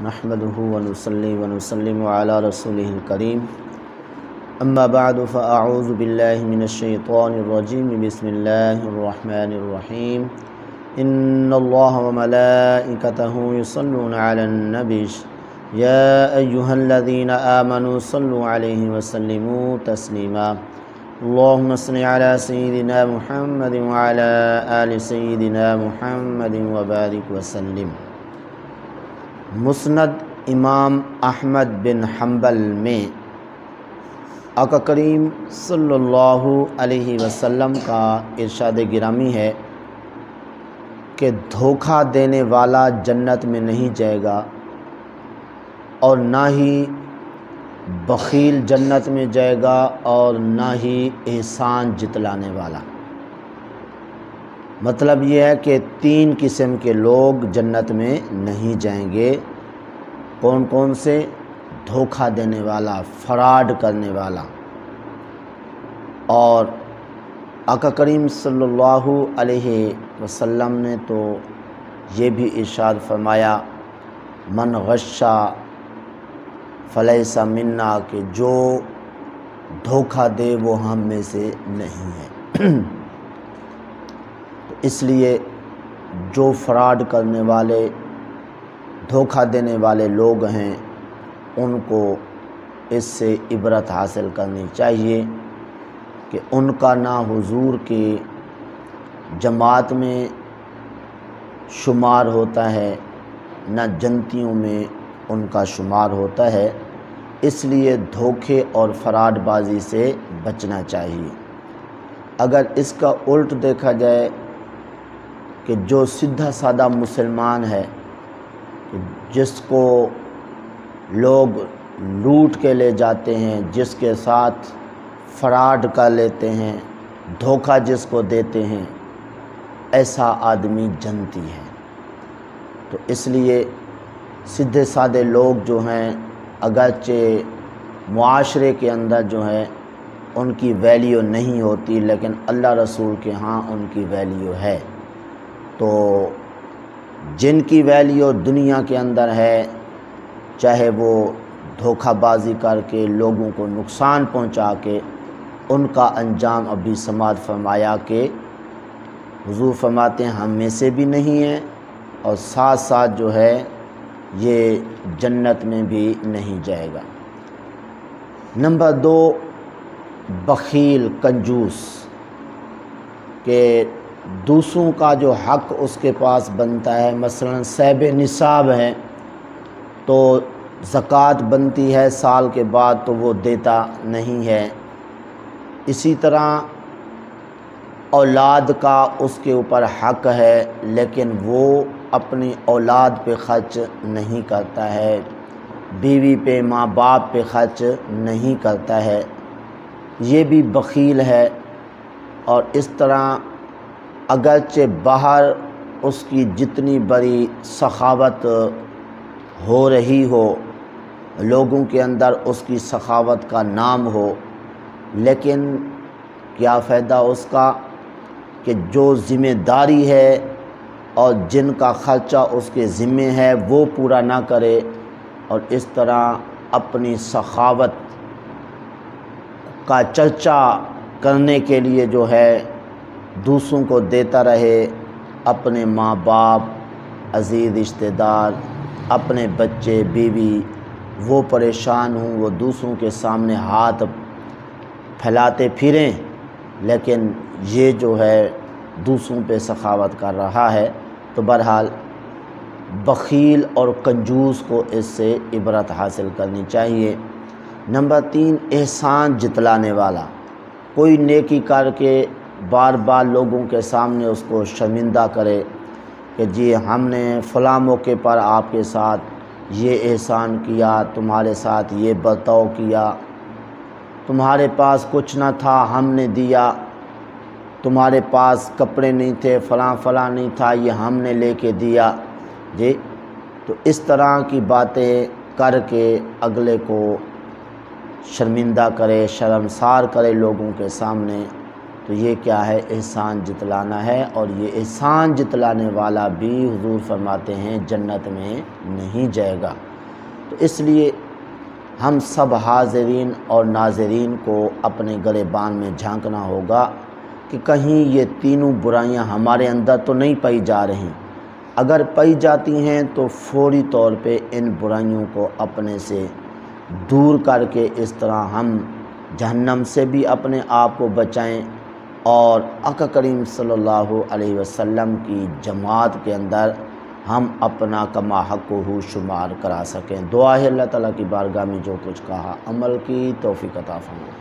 نحمده ونصلي ونسلم على رسوله الكريم اما بعد فاعوذ بالله من الشيطان الرجيم بسم الله الرحمن الرحيم ان الله وملائكته يصلون على النبي يا ايها الذين آمنوا صلوا عليه وسلموا تسليما اللهم صل على سيدنا محمد وعلى آل سيدنا محمد وبارك وسلم۔ مسند امام احمد بن حنبل میں آقا کریم صلی اللہ علیہ وسلم کا ارشاد گرامی ہے کہ دھوکہ دینے والا جنت میں نہیں جائے گا اور نہ ہی بخیل جنت میں جائے گا اور نہ ہی احسان جتلانے والا۔ مطلب یہ ہے کہ تین قسم کے لوگ جنت میں نہیں جائیں گے۔ کون کون سے؟ دھوکہ دینے والا، فراڈ کرنے والا۔ اور آقا کریم صلی اللہ علیہ وسلم نے تو یہ بھی ارشاد فرمایا من غشا فلیس منا، کہ جو دھوکہ دے وہ ہم میں سے نہیں ہے۔ اس لیے جو فراڈ کرنے والے، دھوکہ دینے والے لوگ ہیں ان کو اس سے عبرت حاصل کرنی چاہیے کہ ان کا نہ حضور کی جماعت میں شمار ہوتا ہے نہ جنتیوں میں ان کا شمار ہوتا ہے۔ اس لیے دھوکے اور فراڈ بازی سے بچنا چاہیے۔ اگر اس کا الٹ دیکھا جائے کہ جو سیدھا سادہ مسلمان ہے کہ جس کو لوگ لوٹ کے لے جاتے ہیں، جس کے ساتھ فراڈ کر لیتے ہیں، دھوکہ جس کو دیتے ہیں، ایسا آدمی جنتی ہے۔ تو اس لیے سیدھے سادے لوگ جو ہیں اگرچہ معاشرے کے اندر جو ہے ان کی ویلیو نہیں ہوتی، لیکن اللہ رسول کے ہاں ان کی ویلیو ہے۔ تو جن کی ویلیو دنیا کے اندر ہے، چاہے وہ دھوکہ بازی کر کے لوگوں کو نقصان پہنچا کے، ان کا انجام ابھی سماعت فرمایا کہ حضور فرماتے ہیں ہم میں سے بھی نہیں ہیں اور ساتھ ساتھ جو ہے یہ جنت میں بھی نہیں جائے گا۔ نمبر 2، بخیل، کنجوس، کہ دوسروں کا جو حق اس کے پاس بنتا ہے، مثلا صاحب نصاب ہے تو زکوٰۃ بنتی ہے سال کے بعد تو وہ دیتا نہیں ہے۔ اسی طرح اولاد کا اس کے اوپر حق ہے لیکن وہ اپنی اولاد پہ خرچ نہیں کرتا ہے، بیوی پہ، ماں باپ پہ خرچ نہیں کرتا ہے، یہ بھی بخیل ہے۔ اور اس طرح اگرچہ باہر اس کی جتنی بڑی سخاوت ہو رہی ہو، لوگوں کے اندر اس کی سخاوت کا نام ہو، لیکن کیا فائدہ اس کا کہ جو ذمہ داری ہے اور جن کا خرچہ اس کے ذمہ ہے وہ پورا نہ کرے، اور اس طرح اپنی سخاوت کا چرچا کرنے کے لیے جو ہے دوسروں کو دیتا رہے، اپنے ماں باپ، عزیز رشتہ دار، اپنے بچے، بیوی، وہ پریشان ہوں، وہ دوسروں کے سامنے ہاتھ پھیلاتے پھریں، لیکن یہ جو ہے دوسروں پہ سخاوت کر رہا ہے۔ تو بہرحال بخیل اور کنجوس کو اس سے عبرت حاصل کرنی چاہیے۔ نمبر 3، احسان جتلانے والا، کوئی نیکی کر کے بار بار لوگوں کے سامنے اس کو شرمندہ کرے کہ جی ہم نے فلاں موقع پر آپ کے ساتھ یہ احسان کیا، تمہارے ساتھ یہ برتاؤ کیا، تمہارے پاس کچھ نہ تھا ہم نے دیا، تمہارے پاس کپڑے نہیں تھے، فلاں فلاں نہیں تھا، یہ ہم نے لے کے دیا جی۔ تو اس طرح کی باتیں کر کے اگلے کو شرمندہ کرے، شرمسار کرے لوگوں کے سامنے، تو یہ کیا ہے؟ احسان جتلانا ہے، اور یہ احسان جتلانے والا بھی حضور فرماتے ہیں جنت میں نہیں جائے گا۔ تو اس لیے ہم سب حاضرین اور ناظرین کو اپنے گریبان میں جھانکنا ہوگا کہ کہیں یہ تینوں برائیاں ہمارے اندر تو نہیں پائی جا رہی۔ اگر پائی جاتی ہیں تو فوری طور پہ ان برائیوں کو اپنے سے دور کر کے اس طرح ہم جہنم سے بھی اپنے آپ کو بچائیں اور آقا کریم صلی اللہ علیہ وسلم کی جماعت کے اندر ہم اپنا کما حق ہو شمار کرا سکیں۔ دعا ہے اللہ تعالیٰ کی بارگاہ میں جو کچھ کہا عمل کی توفیق عطا فرمائے۔